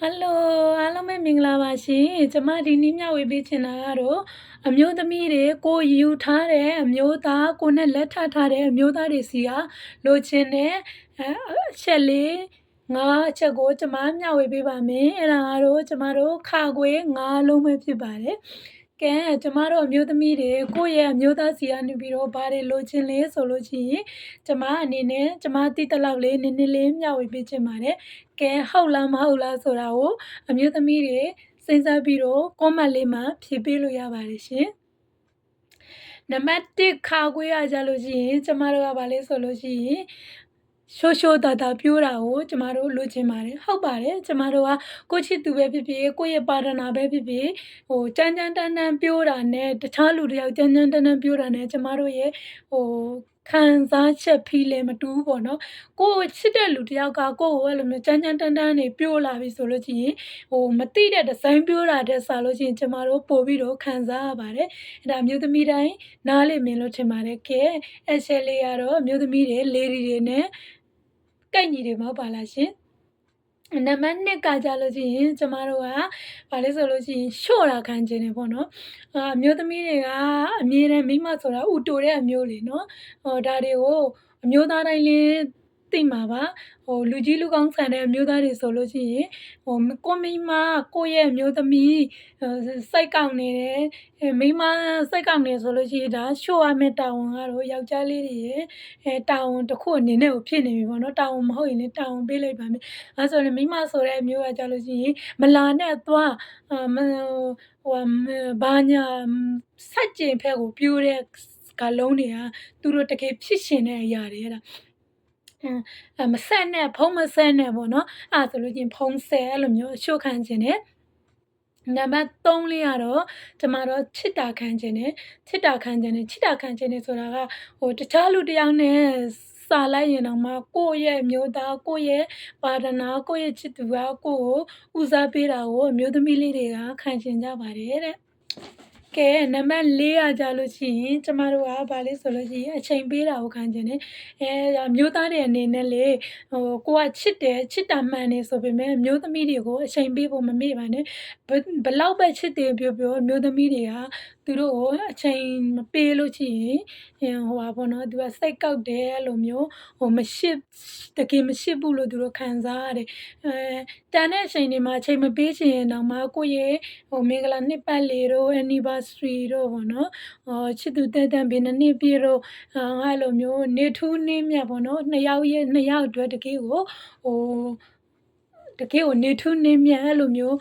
Hello အားလုံးပဲမင်္ဂလာပါရှင်ကျမဒီနေ့မျှဝေပေးချင်တာကတော့အမျိုးသမီးတွေကိုယူထားတဲ့အမျိုးသားကိုနဲ့လက်ထပ်ထားတဲ့အမျိုးသားတွေစီကလိုချင်တဲ့အချက်လေး၅အချက်ကိုကျမမျှဝေပေးပါမယ်အဲ့ဒါကတော့ကျမတို့ခါခွေ၅လုံးပဲဖြစ်ပါတယ်ကဲကျမတို့အမျိုးသမီးတွေကိုယ့်ရဲ့အမျိုးသားစီကနေပြီးတော့ဘာတွေလိုချင်လဲဆိုလို့ရှိရင်ကျမအနေနဲ့ကျမသိတဲ့လောက်လေးနည်းနည်းလေးမျှဝေပေးချင်ပါတယ်ကဲဟုတ်လားမဟုတ်လားဆိုတာကိုအမျိုးသမီးတွေစဉ်းစားပြီးတော့ comment လေးမှာဖြေပေးလို့ရပါတယ်ရှင်နံပါတ်1ခါခွေးရကြလို့ရှိရင်ကျမတို့ကဘာလဲဆိုလို့ရှိရင်ရှိုးတာပြိုးတာကိုကျမတို့လိုချင်ပါတယ်ဟုတ်ပါတယ်ကျမတို့ကကိုချစ်သူပဲဖြစ်ဖြစ်ကိုယ့်ရဲ့ပါဒနာပဲဖြစ်ဖြစ်ကြမ်းကြမ်းတမ်းတမ်းပြိုးတာနဲ့တခြားလူတယောက်ကြမ်းကြမ်းတမ်းတမ်းပြိုးတာနဲ့ကျမတို့ရဲ့ခံစားချက်ဖီးလည်းမတူဘူးပေါ့နော်ကိုယ်ချစ်တဲ့လူတယောက်ကကိုယ့်ကိုအဲ့လိုမျိုးကြမ်းကြမ်းတမ်းတမ်းနေပြိုးလာပြီဆိုလို့ရှိရင်မတိတဲ့ဒီဇိုင်းပြိုးတာတဲ့ဆိုလို့ရှိရင်ကျမတို့ပို့ပြီးတော့ခံစားရပါတယ်အဲ့ဒါမျိုးသမီးတိုင်းနားလည်မင်းလို့ထင်ပါတယ်ကဲအချက်လေးကတော့မျိုးသမီးတွေလေဒီတွေနဲ့ကိုက်ညီတွေမဟုတ်ပါလားရှင်နံပါတ်2ကကြလို့ရှိရင်ကျမတို့ကဘာလဲဆိုလို့ရှိရင်လျှော့တာခံခြင်းတယ်ပေါ့နော်အမျိုးသမီးတွေကအမြဲတမ်းမိမဆိုတာဥတိုတဲ့အမျိုးလေနော်ဒါတွေကိုအမျိုးသားတိုင်းလည်းသိမှာပါလူကြီးလူကောင်းဆန်တဲ့အမျိုးသားတွေဆိုလို့ရှိရင်ကိုမိမကိုယ့်ရဲ့အမျိုးသမီးစိတ်ကောက်နေတယ်မိမစိတ်ကောက်နေဆိုလို့ရှိရင်ဒါလျှော့ရမယ့်တာဝန်ကတော့ယောက်ျားလေးတွေရဲ့တာဝန်တစ်ခုအနေနဲ့ကိုဖြစ်နေပြီပေါ့နော်တာဝန်မဟုတ်ရင်လည်းတာဝန်ပေးလိုက်ပါမယ်အဲဆိုရင်မိမဆိုတဲ့အမျိုးကကြလို့ရှိရင်မလာနဲ့သွားဘာညာဆက်ကျင်ဖက်ကိုပြိုးတဲ့ကလုံးတွေကသူတို့တကယ်ဖြစ်ရှင်တဲ့အရာတွေအဲ့ဒါမဆက်နဲ့ဖုံးမဆက်နဲ့ပေါ့နော်အဲ့ဆိုလို့ချင်းဖုံးဆဲအဲ့လိုမျိုးအချို့ခံခြင်းနဲ့နံပါတ်3လေးကတော့ကျမတို့ချစ်တာခံခြင်းနဲ့ချစ်တာခံခြင်းနဲ့ဆိုတာကတခြားလူတယောက်နဲ့စာလိုက်ရင်တော့မှကိုယ့်ရဲ့မျိုးသားကိုယ့်ရဲ့ပါဒနာကိုယ့်ရဲ့ချစ်သူကကိုယ့်ကိုဦးစားပေးတာကိုအမျိုးသမီးလေးတွေကခံချင်ကြပါတယ်တဲ့ကဲနံပါတ်4ကကြလို့ရှိရင်ကျမတို့ကဘာလဲဆိုလို့ရှိရင်အချိန်ပေးတာကိုခံချင်တယ်မျိုးသားတွေအနေနဲ့လေကိုကချစ်တယ်ချစ်တာမှန်တယ်ဆိုပေမဲ့မျိုးသမီးတွေကိုအချိန်ပေးဖို့မမေ့ပါနဲ့ဘလောက်ပဲချစ်တယ်ပြောမျိုးသမီးတွေကသူတို့ကိုအချိန်မပေးလို့ရှိရင်ပေါ့နော်သူကစိတ်ကောက်တယ်အဲ့လိုမျိုးတကယ်မရှိဘူးလို့သူတို့ခံစားရတယ်တန်တဲ့အချိန်တွေမှာအချိန်မပေးချင်ရင်တော့မှကိုယ့်ရဲ့မင်္ဂလာနှစ်ပတ်လည်တို့ anniversary တို့ပေါ့နော်ချစ်သူတဲ့ဘယ်နှစ်ပြည့်တို့အဲ့လိုမျိုးနေထူးနေမြတ်ပေါ့နော်နှစ်ယောက်အတွက်တကယ်ကိုနေထူးနေမြတ်အဲ့လိုမျိုး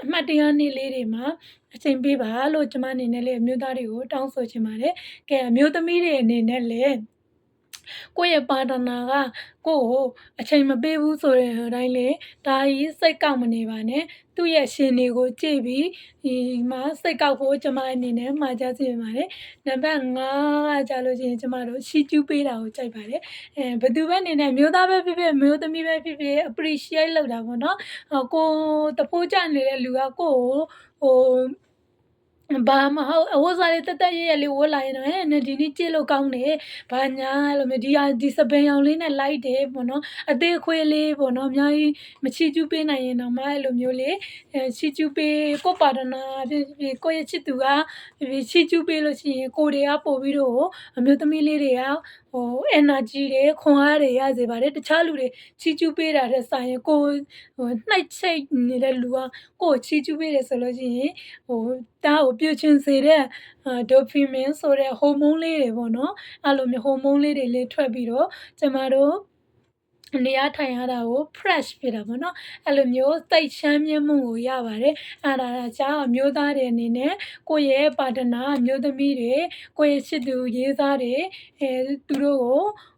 အမှတ်တရနေ့လေးတွေမှာအချိန်ပေးပါလို့ကျမအနေနဲ့လည်းအမျိုးသားတွေကိုတောင်းဆိုချင်ပါတယ်။ကဲအမျိုးသမီးတွေအနေနဲ့လည်းကိုယ့်ရဲ့ပါဒနာကကိုယ့်ကိုအချိန်မပေးဘူးဆိုတဲ့အတိုင်းလေဒါကြီးစိတ်ကောက်မနေပါနဲ့သူ့ရဲ့ရှင်တွေကိုကြည့်ပြီးဒီမှာစိတ်ကောက်ဖို့ကျမအနေနဲ့မှာကြားစီပါတယ်နံပါတ်5ကကြာလို့ရှိရင်ကျမတို့ရှီကျူးပေးတာကိုကြိုက်ပါတယ်ဘယ်သူပဲအနေနဲ့မျိုးသားပဲဖြစ်ဖြစ်မျိုးသမီးပဲဖြစ်ဖြစ် appreciate လုပ်တာပေါ့နော်ကိုတဖိုးကြနေတဲ့လူကကိုဘာမဟုတ်အဝတ်စားလေးတက်တက်ရဲလေးဝတ်လာရင်တော့ဒီနေ့ကြည့်လို့ကောင်းတယ်ဘာညာအဲ့လိုမျိုးဒီစပင်ရောင်လေးနဲ့လိုက်တယ်ပေါ့နော်အသေးခွေးလေးပေါ့နော်အများကြီးမချီကျူးပေးနိုင်ရင်တော့မအဲ့လိုမျိုးလေးချီကျူးပေးကိုပါဒနာဖြစ်ကိုရဲ့ချစ်သူကချီကျူးပေးလို့ရှိရင်ကိုတွေကပို့ပြီးတော့အမျိုးသမီးလေးတွေကenergy တွေခွန်အားတွေရစေပါတယ်တခြားလူတွေချီကျူးပေးတာတဲ့ဆိုင်ရင်ကိုနှိုက်ချိတ်နေတဲ့လူကကိုချီကျူးပေးတယ်ဆိုလို့ရှိရင်တားကိုပြည့်ချင်စေတဲ့ဒိုဖီမင်ဆိုတဲ့ဟော်မုန်းလေးတွေပေါ့နော်အဲ့လိုမျိုးဟော်မုန်းလေးတွေလေးထွက်ပြီးတော့ကျမတို့နေရာထိုင်ရတာကို fresh ဖြစ်တာပေါ့နော်အဲ့လိုမျိုးစိတ်ချမ်းမြေ့မှုကိုရပါတယ်အဲ့ဒါကြောင့်အမျိုးသားတွေအနေနဲ့ကိုယ့်ရဲ့ပါဒနာအမျိုးသမီးတွေကိုယ့်ရဲ့ချစ်သူရေးသားတွေသူတို့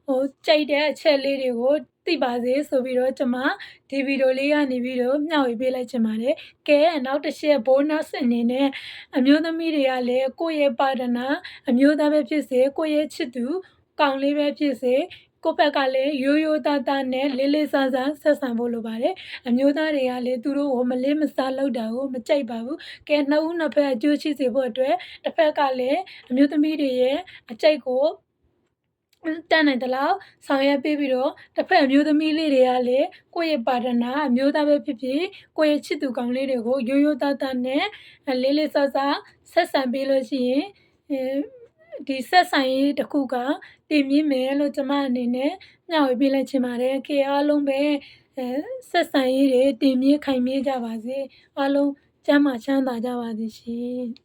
ကိုကြိုက်တဲ့အချက်လေးတွေကိုသိပါစေဆိုပြီးတော့ကျွန်မဒီဗီဒီယိုလေးကနေပြီးတော့မျှဝေပေးလိုက်ချင်ပါတယ်ကဲနောက်တစ်ချက် bonus အနေနဲ့အမျိုးသမီးတွေကလည်းကိုယ့်ရဲ့ပါဒနာအမျိုးသားပဲဖြစ်စေကိုယ့်ရဲ့ချစ်သူကောင်လေးပဲဖြစ်စေကိုယ့်ဘက်ကလည်းရိုးရိုးသားသားနဲ့လေးလေးစားစားဆက်ဆံဖို့လိုပါတယ်အမျိုးသားတွေကလည်းသူတို့ကိုမလေးမစားလုပ်တာကိုမကြိုက်ပါဘူးကဲနှစ်ဦးနှစ်ဖက်အကျိုးရှိစေဖို့အတွက်တစ်ဖက်ကလည်းအမျိုးသမီးတွေရဲ့အကြိုက်ကို တတ်နိုင်သလောက်ဆောင်ရွက်ပေးပြီးတော့တစ်ဖက်အမျိုးသမီးလေးတွေကလည်းကိုယ့်ရဲ့ပါဒနာအမျိုးသားပဲဖြစ်ဖြစ်ကိုယ့်ရဲ့ချစ်သူကောင်းလေးတွေကိုရိုးရိုးသားသားနဲ့လေးလေးစားစားဆက်ဆံပေးလို့ရှိရင်ဒီဆက်ဆံရေးတစ်ခုကတည်မြဲမယ်လို့ကျမအနေနဲ့မျှဝေပေးလိုက်ချင်ပါတယ်။အားလုံးပဲဆက်ဆံရေးတွေတည်မြဲခိုင်မြဲကြပါစေ။အားလုံးကျန်းမာချမ်းသာကြပါစေရှင်။